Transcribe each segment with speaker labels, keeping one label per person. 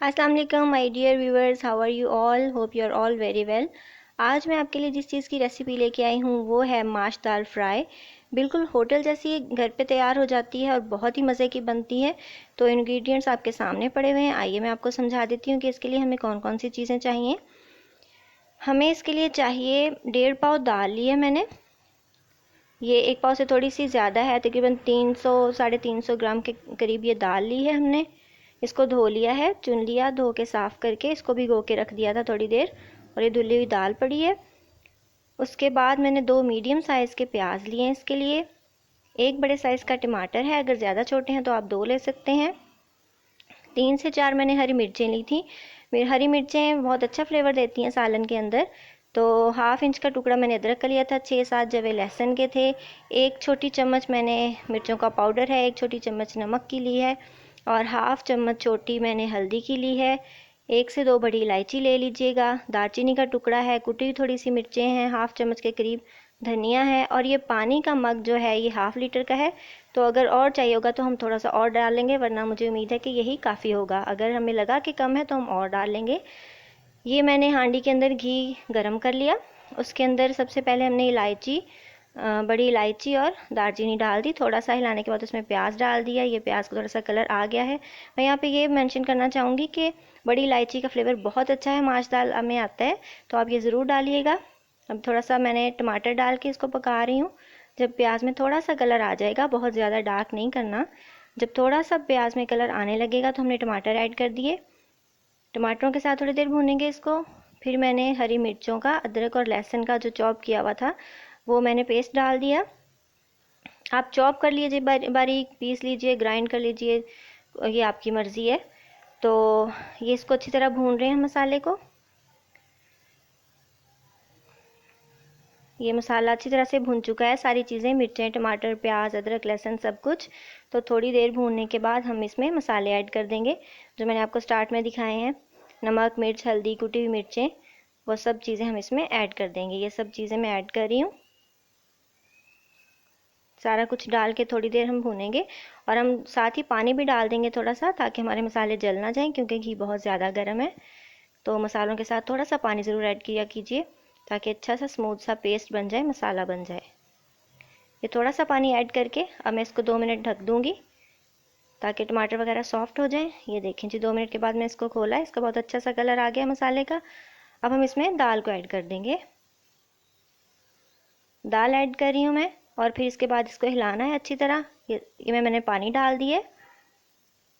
Speaker 1: अस्सलाम वालेकुम my dear viewers, how are you all? Hope you are all very well. आज मैं आपके लिए जिस चीज़ की रेसिपी लेके आई हूँ वो है माश दाल फ्राई। बिल्कुल होटल जैसी घर पे तैयार हो जाती है और बहुत ही मज़े की बनती है। तो इंग्रेडिएंट्स आपके सामने पड़े हुए हैं, आइए मैं आपको समझा देती हूँ कि इसके लिए हमें कौन कौन सी चीज़ें चाहिए। हमें इसके लिए चाहिए 1.5 पाव दाल ली है मैंने। ये 1 पाव से थोड़ी सी ज़्यादा है, तकरीबन 300 350 ग्राम के करीब ये दाल ली है हमने। इसको धो लिया है, चुन लिया, धो के साफ़ करके इसको भिगो के रख दिया था थोड़ी देर, और ये धुली हुई दाल पड़ी है। उसके बाद मैंने 2 मीडियम साइज़ के प्याज लिए हैं इसके लिए। एक बड़े साइज़ का टमाटर है, अगर ज़्यादा छोटे हैं तो आप 2 ले सकते हैं। 3 से 4 मैंने हरी मिर्चें ली थी। मेरी हरी मिर्चें बहुत अच्छा फ्लेवर देती हैं सालन के अंदर। तो 1/2 इंच का टुकड़ा मैंने अदरक का लिया था, 6-7 जवे लहसुन के थे, 1 छोटी चम्मच मैंने मिर्चों का पाउडर है, 1 छोटी चम्मच नमक की ली है, और 1/2 चम्मच छोटी मैंने हल्दी की ली है। 1 से 2 बड़ी इलायची ले लीजिएगा, दालचीनी का टुकड़ा है, कुटी हुई थोड़ी सी मिर्चें हैं, 1/2 चम्मच के करीब धनिया है, और ये पानी का मग जो है ये 1/2 लीटर का है। तो अगर और चाहिए होगा तो हम थोड़ा सा और डालेंगे, वरना मुझे उम्मीद है कि यही काफ़ी होगा। अगर हमें लगा कि कम है तो हम और डाल लेंगे। ये मैंने हांडी के अंदर घी गरम कर लिया। उसके अंदर सबसे पहले हमने इलायची, बड़ी इलायची और दालचीनी डाल दी। थोड़ा सा हिलाने के बाद उसमें प्याज डाल दिया। ये प्याज को थोड़ा सा कलर आ गया है। मैं यहाँ पे ये मेंशन करना चाहूँगी कि बड़ी इलायची का फ्लेवर बहुत अच्छा है, माश दाल में आता है, तो आप ये ज़रूर डालिएगा। अब थोड़ा सा मैंने टमाटर डाल के इसको पका रही हूँ। जब प्याज में थोड़ा सा कलर आ जाएगा, बहुत ज़्यादा डार्क नहीं करना, जब थोड़ा सा प्याज में कलर आने लगेगा तो हमने टमाटर ऐड कर दिए। टमाटरों के साथ थोड़ी देर भूनेंगे इसको। फिर मैंने हरी मिर्चों का, अदरक और लहसुन का जो चॉप किया हुआ था वो मैंने पेस्ट डाल दिया। आप चॉप कर लीजिए, बारीक पीस लीजिए, ग्राइंड कर लीजिए, ये आपकी मर्ज़ी है। तो ये इसको अच्छी तरह भून रहे हैं मसाले को। ये मसाला अच्छी तरह से भुन चुका है, सारी चीज़ें, मिर्चें, टमाटर, प्याज, अदरक, लहसुन सब कुछ। तो थोड़ी देर भूनने के बाद हम इसमें मसाले ऐड कर देंगे जो मैंने आपको स्टार्ट में दिखाए हैं। नमक, मिर्च, हल्दी, कुटी हुई मिर्चें, वो सब चीज़ें हम इसमें ऐड कर देंगे। ये सब चीज़ें मैं ऐड कर रही हूँ। सारा कुछ डाल के थोड़ी देर हम भूनेंगे, और हम साथ ही पानी भी डाल देंगे थोड़ा सा, ताकि हमारे मसाले जल ना जाएं, क्योंकि घी बहुत ज़्यादा गर्म है। तो मसालों के साथ थोड़ा सा पानी ज़रूर ऐड किया कीजिए, ताकि अच्छा सा स्मूथ सा पेस्ट बन जाए, मसाला बन जाए। ये थोड़ा सा पानी ऐड करके अब मैं इसको 2 मिनट ढक दूँगी, ताकि टमाटर वगैरह सॉफ्ट हो जाए। ये देखें जी, 2 मिनट के बाद मैं इसको खोला, इसका बहुत अच्छा सा कलर आ गया मसाले का। अब हम इसमें दाल को ऐड कर देंगे। दाल ऐड कर रही हूँ मैं, और फिर इसके बाद इसको हिलाना है अच्छी तरह। ये मैंने पानी डाल दिए,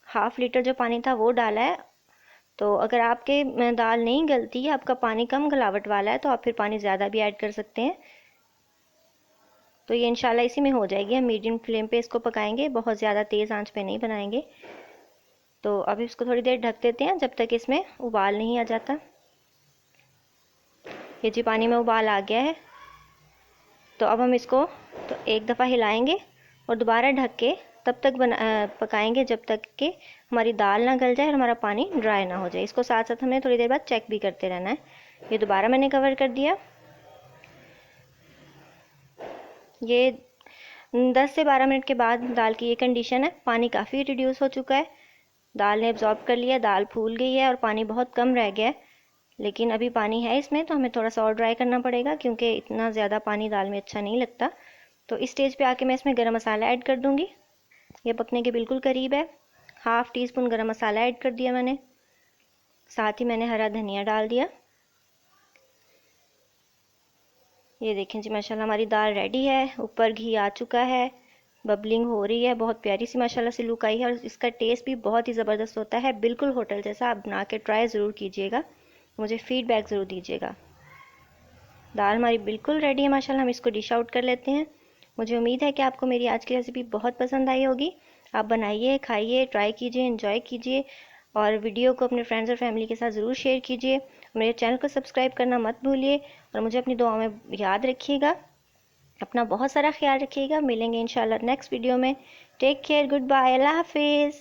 Speaker 1: 1/2 लीटर जो पानी था वो डाला है। तो अगर आपके दाल नहीं गलती है, आपका पानी कम गलावट वाला है, तो आप फिर पानी ज़्यादा भी ऐड कर सकते हैं। तो ये इंशाल्लाह इसी में हो जाएगी। हम मीडियम फ्लेम पे इसको पकाएंगे, बहुत ज़्यादा तेज़ आंच पे नहीं बनाएंगे। तो अब इसको थोड़ी देर ढक देते हैं, जब तक इसमें उबाल नहीं आ जाता। ये जी पानी में उबाल आ गया है। तो अब हम इसको तो एक दफ़ा हिलाएंगे और दोबारा ढक के तब तक पकाएंगे जब तक कि हमारी दाल ना गल जाए और हमारा पानी ड्राई ना हो जाए। इसको साथ साथ हमें थोड़ी देर बाद चेक भी करते रहना है। ये दोबारा मैंने कवर कर दिया। ये 10 से 12 मिनट के बाद दाल की ये कंडीशन है। पानी काफ़ी रिड्यूस हो चुका है, दाल ने एब्जॉर्ब कर लिया, दाल फूल गई है और पानी बहुत कम रह गया है। लेकिन अभी पानी है इसमें, तो हमें थोड़ा सा और ड्राई करना पड़ेगा, क्योंकि इतना ज़्यादा पानी दाल में अच्छा नहीं लगता। तो इस स्टेज पे आके मैं इसमें गरम मसाला ऐड कर दूँगी। ये पकने के बिल्कुल करीब है। 1/2 टीस्पून गरम मसाला ऐड कर दिया मैंने, साथ ही मैंने हरा धनिया डाल दिया। ये देखें जी, माशाल्लाह हमारी दाल रेडी है। ऊपर घी आ चुका है, बबलिंग हो रही है, बहुत प्यारी सी माशाल्लाह से लुक आई है, और इसका टेस्ट भी बहुत ही ज़बरदस्त होता है, बिल्कुल होटल जैसा। आप बना के ट्राई ज़रूर कीजिएगा, मुझे फ़ीडबैक ज़रूर दीजिएगा। दाल हमारी बिल्कुल रेडी है माशाल्लाह। हम इसको डिश आउट कर लेते हैं। मुझे उम्मीद है कि आपको मेरी आज की रेसिपी बहुत पसंद आई होगी। आप बनाइए, खाइए, ट्राई कीजिए, एंजॉय कीजिए, और वीडियो को अपने फ्रेंड्स और फैमिली के साथ ज़रूर शेयर कीजिए। मेरे चैनल को सब्सक्राइब करना मत भूलिए, और मुझे अपनी दुआ में याद रखिएगा। अपना बहुत सारा ख्याल रखिएगा। मिलेंगे इंशाल्लाह नेक्स्ट वीडियो में। टेक केयर, गुड बाय, अल्लाह हाफिज़।